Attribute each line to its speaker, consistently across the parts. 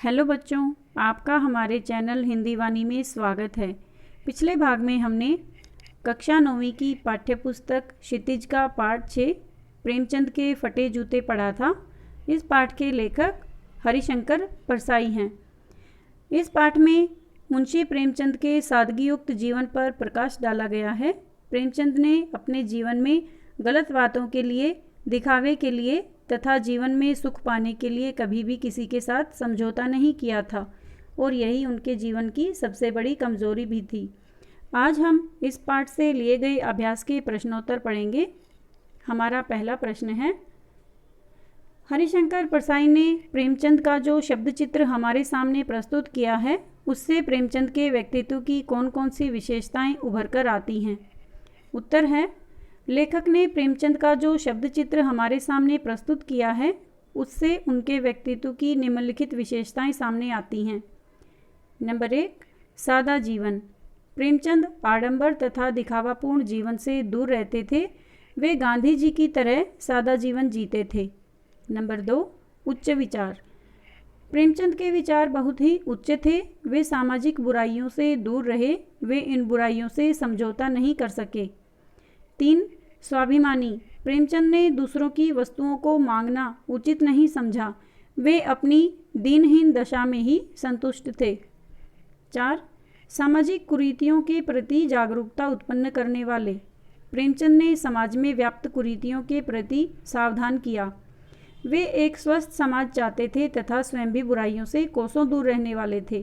Speaker 1: Hello बच्चों, आपका हमारे चैनल हिंदी वाणी में स्वागत है। पिछले भाग में हमने कक्षा 9वीं की पाठ्यपुस्तक क्षितिज का पाठ 6 प्रेमचंद के फटे जूते पढ़ा था। इस पाठ के लेखक हरिशंकर परसाई हैं। इस पाठ में मुंशी प्रेमचंद के सादगीयुक्त जीवन पर प्रकाश डाला गया है। प्रेमचंद ने अपने जीवन में गलत बातों के लिए, दिखावे के लिए तथा जीवन में सुख पाने के लिए कभी भी किसी के साथ समझौता नहीं किया था और यही उनके जीवन की सबसे बड़ी कमजोरी भी थी। आज हम इस पाठ से लिए गए अभ्यास के प्रश्नोत्तर पढ़ेंगे। हमारा पहला प्रश्न है, हरिशंकर परसाई ने प्रेमचंद का जो शब्द चित्र हमारे सामने प्रस्तुत किया है उससे प्रेमचंद के व्यक्तित्व की कौन कौन सी विशेषताएं उभर कर आती हैं। उत्तर है, लेखक ने प्रेमचंद का जो शब्द चित्र हमारे सामने प्रस्तुत किया है उससे उनके व्यक्तित्व की निम्नलिखित विशेषताएं सामने आती हैं। नंबर 1, सादा जीवन। प्रेमचंद आडंबर तथा दिखावापूर्ण जीवन से दूर रहते थे। वे गांधी जी की तरह सादा जीवन जीते थे। नंबर 2, उच्च विचार। प्रेमचंद के विचार बहुत ही उच्च थे। वे सामाजिक बुराइयों से दूर रहे। वे इन बुराइयों से समझौता नहीं कर सके। 3, स्वाभिमानी। प्रेमचंद ने दूसरों की वस्तुओं को मांगना उचित नहीं समझा। वे अपनी दीनहीन दशा में ही संतुष्ट थे। 4, सामाजिक कुरीतियों के प्रति जागरूकता उत्पन्न करने वाले। प्रेमचंद ने समाज में व्याप्त कुरीतियों के प्रति सावधान किया। वे एक स्वस्थ समाज चाहते थे तथा स्वयं भी बुराइयों से कोसों दूर रहने वाले थे।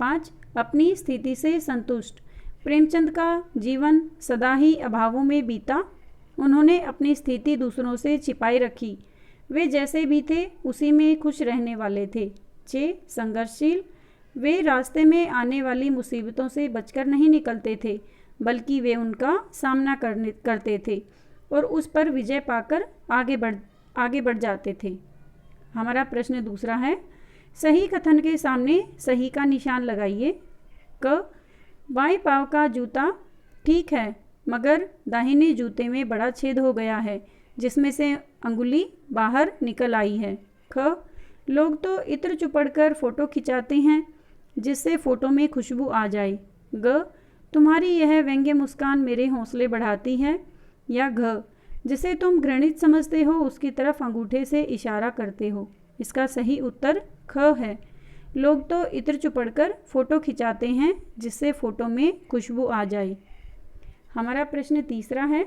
Speaker 1: 5, अपनी स्थिति से संतुष्ट। प्रेमचंद का जीवन सदा ही अभावों में बीता। उन्होंने अपनी स्थिति दूसरों से छिपाई रखी। वे जैसे भी थे उसी में खुश रहने वाले थे। 6, संघर्षशील। वे रास्ते में आने वाली मुसीबतों से बचकर नहीं निकलते थे बल्कि वे उनका सामना करते थे और उस पर विजय पाकर आगे बढ़ जाते थे। हमारा प्रश्न दूसरा है, सही कथन के सामने सही का निशान लगाइए। क, बाएं पांव का जूता ठीक है मगर दाहिने जूते में बड़ा छेद हो गया है जिसमें से अंगुली बाहर निकल आई है। ख, लोग तो इत्र चुपड़कर फोटो खिंचाते हैं जिससे फोटो में खुशबू आ जाए। ग, तुम्हारी यह व्यंग्य मुस्कान मेरे हौसले बढ़ाती है। या घ, जिसे तुम घृणित समझते हो उसकी तरफ अंगूठे से इशारा करते हो। इसका सही उत्तर ख है। लोग तो इत्र चुपड़कर फोटो खिंचाते हैं जिससे फोटो में खुशबू आ जाए। हमारा प्रश्न तीसरा है,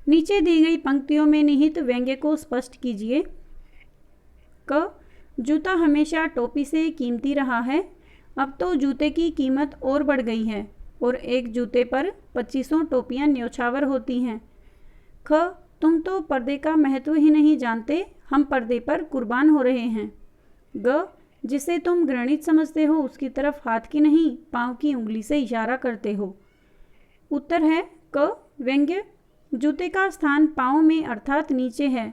Speaker 1: नीचे दी गई पंक्तियों में निहित व्यंग्य को स्पष्ट कीजिए। क, जूता हमेशा टोपी से कीमती रहा है। अब तो जूते की कीमत और बढ़ गई है और एक जूते पर 2500 टोपियां न्योछावर होती हैं। ख, तुम तो पर्दे का महत्व ही नहीं जानते। हम पर्दे पर कुर्बान हो रहे हैं। ग, जिसे तुम घृणित समझते हो उसकी तरफ हाथ की नहीं पांव की उंगली से इशारा करते हो। उत्तर है क, व्यंग्य। जूते का स्थान पांव में अर्थात नीचे है।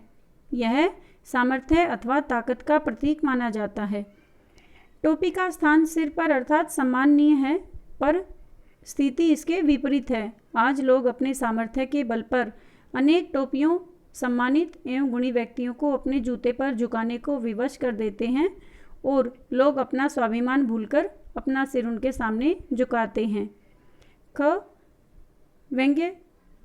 Speaker 1: यह सामर्थ्य अथवा ताकत का प्रतीक माना जाता है। टोपी का स्थान सिर पर अर्थात सम्माननीय है, पर स्थिति इसके विपरीत है। आज लोग अपने सामर्थ्य के बल पर अनेक टोपियों सम्मानित एवं गुणी व्यक्तियों को अपने जूते पर झुकाने को विवश कर देते हैं और लोग अपना स्वाभिमान भूलकर अपना सिर उनके सामने झुकाते हैं। ख, व्यंग्य।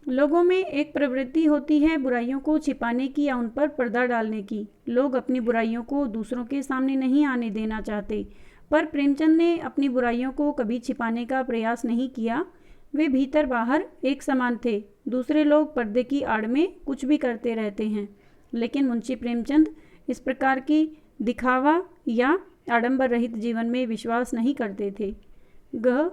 Speaker 1: लोगों में एक प्रवृत्ति होती है बुराइयों को छिपाने की या उन पर पर्दा डालने की। लोग अपनी बुराइयों को दूसरों के सामने नहीं आने देना चाहते, पर प्रेमचंद ने अपनी बुराइयों को कभी छिपाने का प्रयास नहीं किया। वे भीतर बाहर एक समान थे। दूसरे लोग पर्दे की आड़ में कुछ भी करते रहते हैं, लेकिन मुंशी प्रेमचंद इस प्रकार की दिखावा या आडंबर रहित जीवन में विश्वास नहीं करते थे। ग,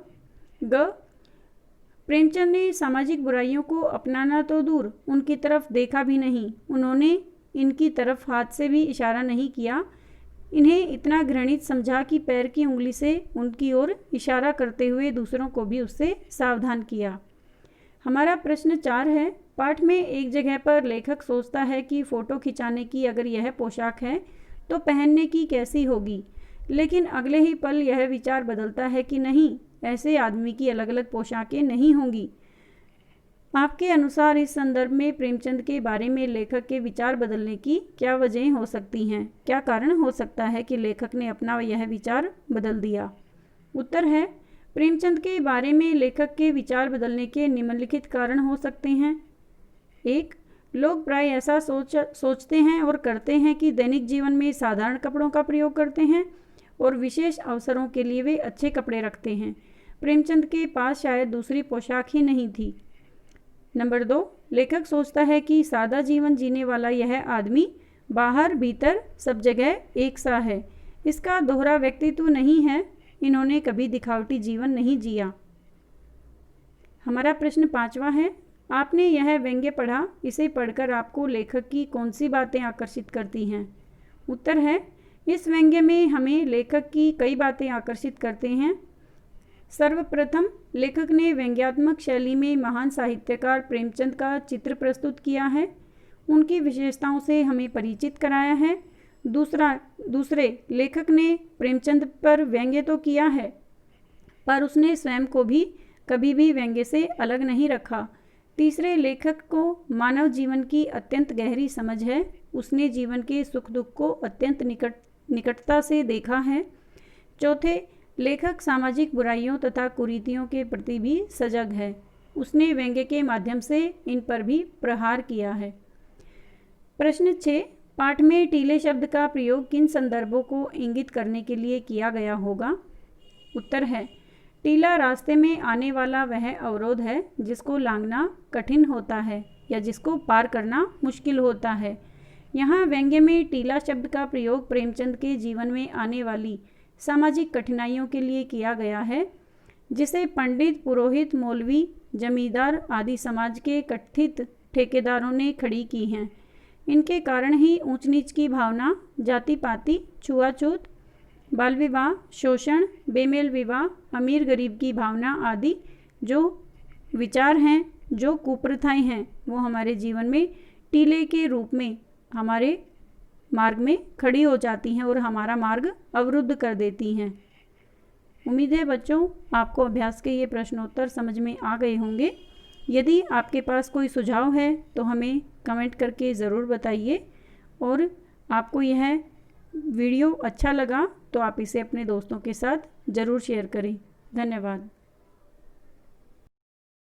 Speaker 1: प्रेमचंद ने सामाजिक बुराइयों को अपनाना तो दूर उनकी तरफ देखा भी नहीं। उन्होंने इनकी तरफ हाथ से भी इशारा नहीं किया। इन्हें इतना घृणित समझा कि पैर की उंगली से उनकी ओर इशारा करते हुए दूसरों को भी उससे सावधान किया। हमारा प्रश्न 4 है, पाठ में एक जगह पर लेखक सोचता है कि फ़ोटो खिंचाने की अगर यह पोशाक है तो पहनने की कैसी होगी, लेकिन अगले ही पल यह विचार बदलता है कि नहीं, ऐसे आदमी की अलग अलग पोशाकें नहीं होंगी। आपके अनुसार इस संदर्भ में प्रेमचंद के बारे में लेखक के विचार बदलने की क्या वजहें हो सकती हैं? क्या कारण हो सकता है कि लेखक ने अपना यह विचार बदल दिया? उत्तर है, प्रेमचंद के बारे में लेखक के विचार बदलने के निम्नलिखित कारण हो सकते हैं। 1. लोग प्राय ऐसा सोचते हैं और करते हैं कि दैनिक जीवन में साधारण कपड़ों का प्रयोग करते हैं और विशेष अवसरों के लिए वे अच्छे कपड़े रखते हैं। प्रेमचंद के पास शायद दूसरी पोशाक ही नहीं थी। नंबर 2, लेखक सोचता है कि सादा जीवन जीने वाला यह आदमी बाहर भीतर सब जगह एक सा है। इसका दोहरा व्यक्तित्व नहीं है। इन्होंने कभी दिखावटी जीवन नहीं जिया। हमारा प्रश्न 5वां है, आपने यह व्यंग्य पढ़ा, इसे पढ़कर आपको लेखक की कौन सी बातें आकर्षित करती हैं? उत्तर है, इस व्यंग्य में हमें लेखक की कई बातें आकर्षित करते हैं। सर्वप्रथम लेखक ने व्यंग्यात्मक शैली में महान साहित्यकार प्रेमचंद का चित्र प्रस्तुत किया है, उनकी विशेषताओं से हमें परिचित कराया है। दूसरे लेखक ने प्रेमचंद पर व्यंग्य तो किया है, पर उसने स्वयं को भी कभी भी व्यंग्य से अलग नहीं रखा। तीसरे, लेखक को मानव जीवन की अत्यंत गहरी समझ है। उसने जीवन के सुख दुख को अत्यंत निकटता से देखा है। चौथे, लेखक सामाजिक बुराइयों तथा कुरीतियों के प्रति भी सजग है। उसने व्यंग्य के माध्यम से इन पर भी प्रहार किया है। प्रश्न 6, पाठ में टीले शब्द का प्रयोग किन संदर्भों को इंगित करने के लिए किया गया होगा? उत्तर है, टीला रास्ते में आने वाला वह अवरोध है जिसको लांघना कठिन होता है या जिसको पार करना मुश्किल होता है। यहाँ व्यंग्य में टीला शब्द का प्रयोग प्रेमचंद के जीवन में आने वाली सामाजिक कठिनाइयों के लिए किया गया है, जिसे पंडित, पुरोहित, मौलवी, जमींदार आदि समाज के कथित ठेकेदारों ने खड़ी की हैं। इनके कारण ही ऊंच नीच की भावना, जाति पाति, छुआछूत, बाल विवाह, शोषण, बेमेल विवाह, अमीर गरीब की भावना आदि जो विचार हैं, जो कुप्रथाएं हैं, वो हमारे जीवन में टीले के रूप में हमारे मार्ग में खड़ी हो जाती हैं और हमारा मार्ग अवरुद्ध कर देती हैं। उम्मीद है बच्चों, आपको अभ्यास के ये प्रश्नोत्तर समझ में आ गए होंगे। यदि आपके पास कोई सुझाव है तो हमें कमेंट करके ज़रूर बताइए, और आपको यह वीडियो अच्छा लगा तो आप इसे अपने दोस्तों के साथ ज़रूर शेयर करें। धन्यवाद।